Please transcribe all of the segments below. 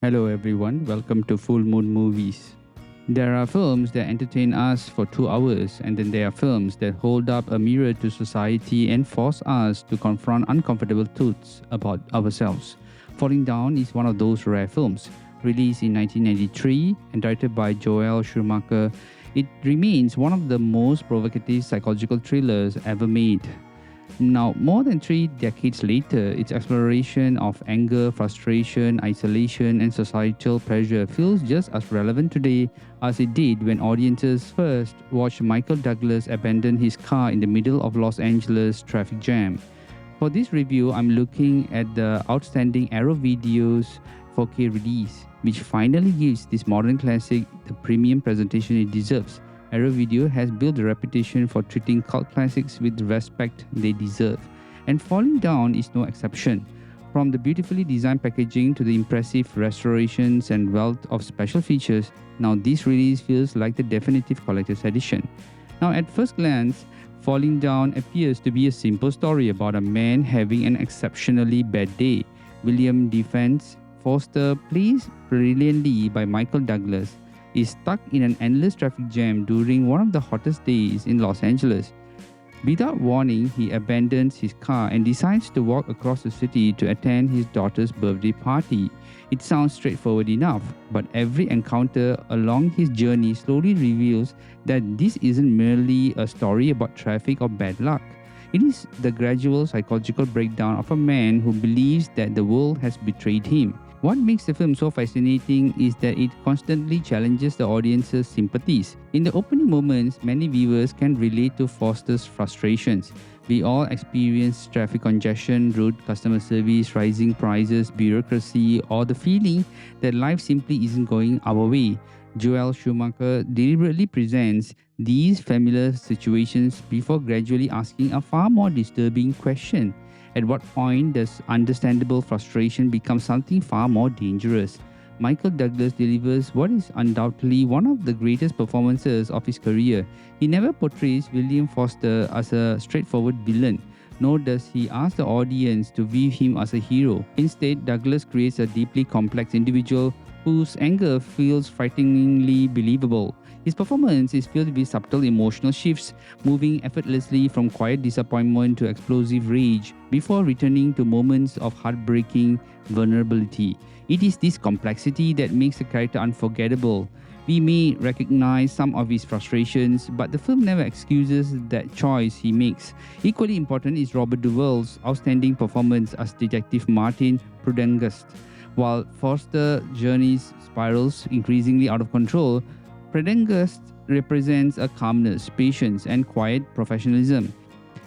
Hello everyone, welcome to Full Moon Movies. There are films that entertain us for 2 hours, and then there are films that hold up a mirror to society and force us to confront uncomfortable truths about ourselves. Falling Down is one of those rare films. Released in 1993 and directed by Joel Schumacher, it remains one of the most provocative psychological thrillers ever made. Now, more than 3 decades later, its exploration of anger, frustration, isolation, and societal pressure feels just as relevant today as it did when audiences first watched Michael Douglas abandon his car in the middle of Los Angeles traffic jam. For this review, I'm looking at the outstanding Arrow Video's 4K release, which finally gives this modern classic the premium presentation it deserves. Arrow Video has built a reputation for treating cult classics with the respect they deserve, and Falling Down is no exception. From the beautifully designed packaging to the impressive restorations and wealth of special features, now this release feels like the definitive collector's edition. Now, at first glance, Falling Down appears to be a simple story about a man having an exceptionally bad day. William Defence Foster, played brilliantly by Michael Douglas, is stuck in an endless traffic jam during one of the hottest days in Los Angeles. Without warning, he abandons his car and decides to walk across the city to attend his daughter's birthday party. It sounds straightforward enough, but every encounter along his journey slowly reveals that this isn't merely a story about traffic or bad luck. It is the gradual psychological breakdown of a man who believes that the world has betrayed him. What makes the film so fascinating is that it constantly challenges the audience's sympathies. In the opening moments, many viewers can relate to Foster's frustrations. We all experience traffic congestion, rude customer service, rising prices, bureaucracy, or the feeling that life simply isn't going our way. Joel Schumacher deliberately presents these familiar situations before gradually asking a far more disturbing question. At what point does understandable frustration become something far more dangerous? Michael Douglas delivers what is undoubtedly one of the greatest performances of his career. He never portrays William Foster as a straightforward villain, nor does he ask the audience to view him as a hero. Instead, Douglas creates a deeply complex individual whose anger feels frighteningly believable. His performance is filled with subtle emotional shifts, moving effortlessly from quiet disappointment to explosive rage before returning to moments of heartbreaking vulnerability. It is this complexity that makes the character unforgettable. We may recognize some of his frustrations, but the film never excuses that choice he makes. Equally important is Robert Duvall's outstanding performance as Detective Martin Prendergast. While Foster's journey spirals increasingly out of control, Prendergast represents a calmness, patience, and quiet professionalism.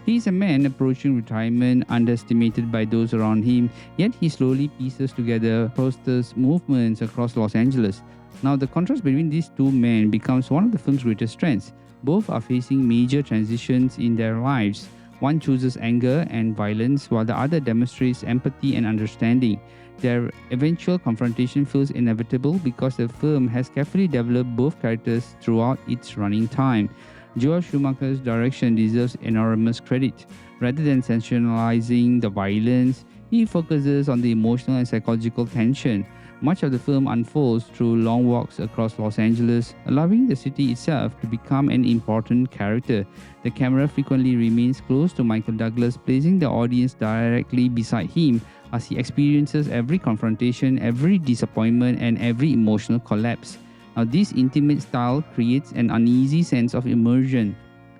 He is a man approaching retirement, underestimated by those around him, yet he slowly pieces together Foster's movements across Los Angeles. Now, the contrast between these two men becomes one of the film's greatest strengths. Both are facing major transitions in their lives. One chooses anger and violence, while the other demonstrates empathy and understanding. Their eventual confrontation feels inevitable because the film has carefully developed both characters throughout its running time. Joel Schumacher's direction deserves enormous credit. Rather than sensationalizing the violence, he focuses on the emotional and psychological tension. Much of the film unfolds through long walks across Los Angeles, allowing the city itself to become an important character. The camera frequently remains close to Michael Douglas, placing the audience directly beside him as he experiences every confrontation, every disappointment, and every emotional collapse. Now, this intimate style creates an uneasy sense of immersion.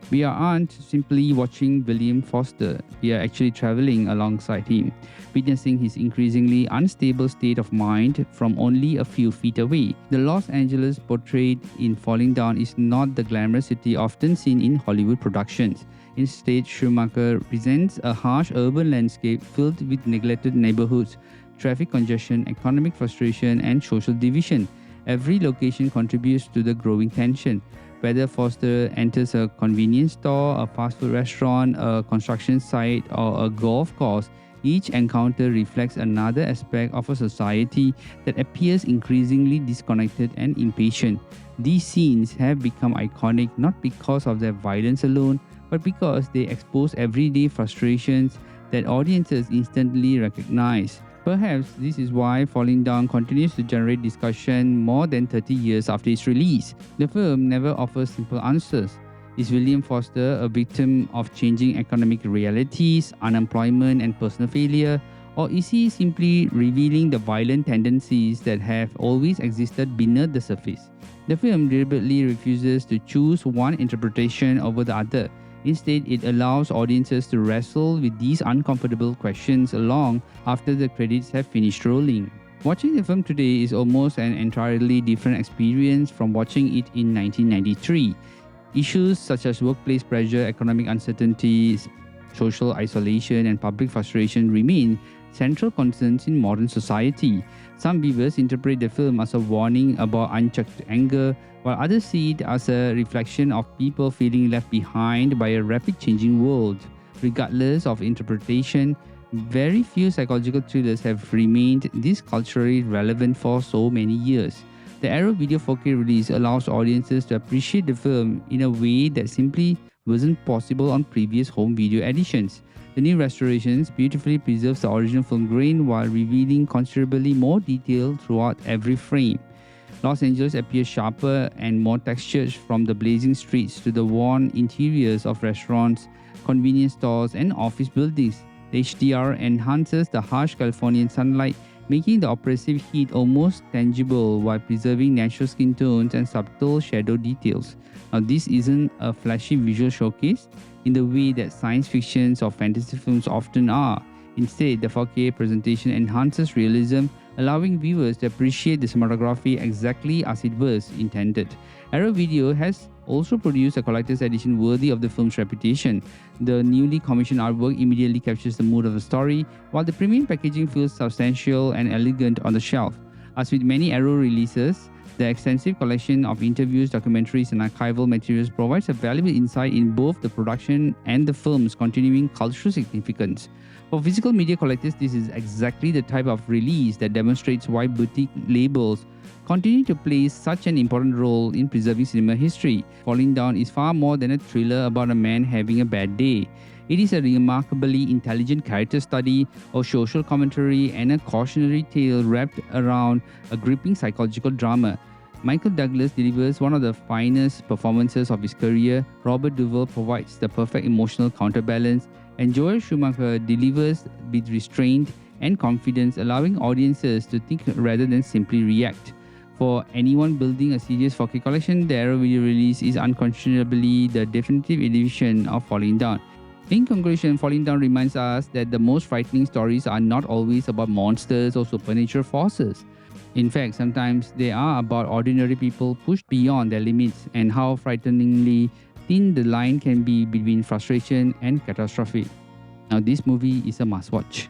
We aren't simply watching William Foster, we are actually traveling alongside him, witnessing his increasingly unstable state of mind from only a few feet away. The Los Angeles portrayed in Falling Down is not the glamorous city often seen in Hollywood productions. Instead, Schumacher presents a harsh urban landscape filled with neglected neighborhoods, traffic congestion, economic frustration, and social division. Every location contributes to the growing tension. Whether Foster enters a convenience store, a fast food restaurant, a construction site, or a golf course, each encounter reflects another aspect of a society that appears increasingly disconnected and impatient. These scenes have become iconic not because of their violence alone, but because they expose everyday frustrations that audiences instantly recognize. Perhaps this is why Falling Down continues to generate discussion more than 30 years after its release. The film never offers simple answers. Is William Foster a victim of changing economic realities, unemployment, and personal failure? Or is he simply revealing the violent tendencies that have always existed beneath the surface? The film deliberately refuses to choose one interpretation over the other. Instead, it allows audiences to wrestle with these uncomfortable questions long after the credits have finished rolling. Watching the film today is almost an entirely different experience from watching it in 1993. Issues such as workplace pressure, economic uncertainty, social isolation, and public frustration remain central concerns in modern society. Some viewers interpret the film as a warning about unchecked anger, while others see it as a reflection of people feeling left behind by a rapid changing world. Regardless of interpretation, very few psychological thrillers have remained this culturally relevant for so many years. The Arrow Video 4K release allows audiences to appreciate the film in a way that simply wasn't possible on previous home video editions. The new restorations beautifully preserves the original film grain while revealing considerably more detail throughout every frame. Los Angeles appears sharper and more textured, from the blazing streets to the worn interiors of restaurants, convenience stores, and office buildings. The HDR enhances the harsh Californian sunlight, making the oppressive heat almost tangible while preserving natural skin tones and subtle shadow details. Now, this isn't a flashy visual showcase in the way that science fictions or fantasy films often are. Instead, the 4K presentation enhances realism, allowing viewers to appreciate the cinematography exactly as it was intended. Arrow Video has also produced a collector's edition worthy of the film's reputation. The newly commissioned artwork immediately captures the mood of the story, while the premium packaging feels substantial and elegant on the shelf. As with many Arrow releases, the extensive collection of interviews, documentaries, and archival materials provides a valuable insight in both the production and the film's continuing cultural significance. For physical media collectors, this is exactly the type of release that demonstrates why boutique labels continue to play such an important role in preserving cinema history. Falling Down is far more than a thriller about a man having a bad day. It is a remarkably intelligent character study, a social commentary, and a cautionary tale wrapped around a gripping psychological drama. Michael Douglas delivers one of the finest performances of his career, Robert Duvall provides the perfect emotional counterbalance, and Joel Schumacher delivers with restraint and confidence, allowing audiences to think rather than simply react. For anyone building a serious 4K collection, the Arrow Video release is unquestionably the definitive edition of Falling Down. In conclusion, Falling Down reminds us that the most frightening stories are not always about monsters or supernatural forces. In fact, sometimes they are about ordinary people pushed beyond their limits, and how frighteningly thin the line can be between frustration and catastrophe. Now, this movie is a must-watch.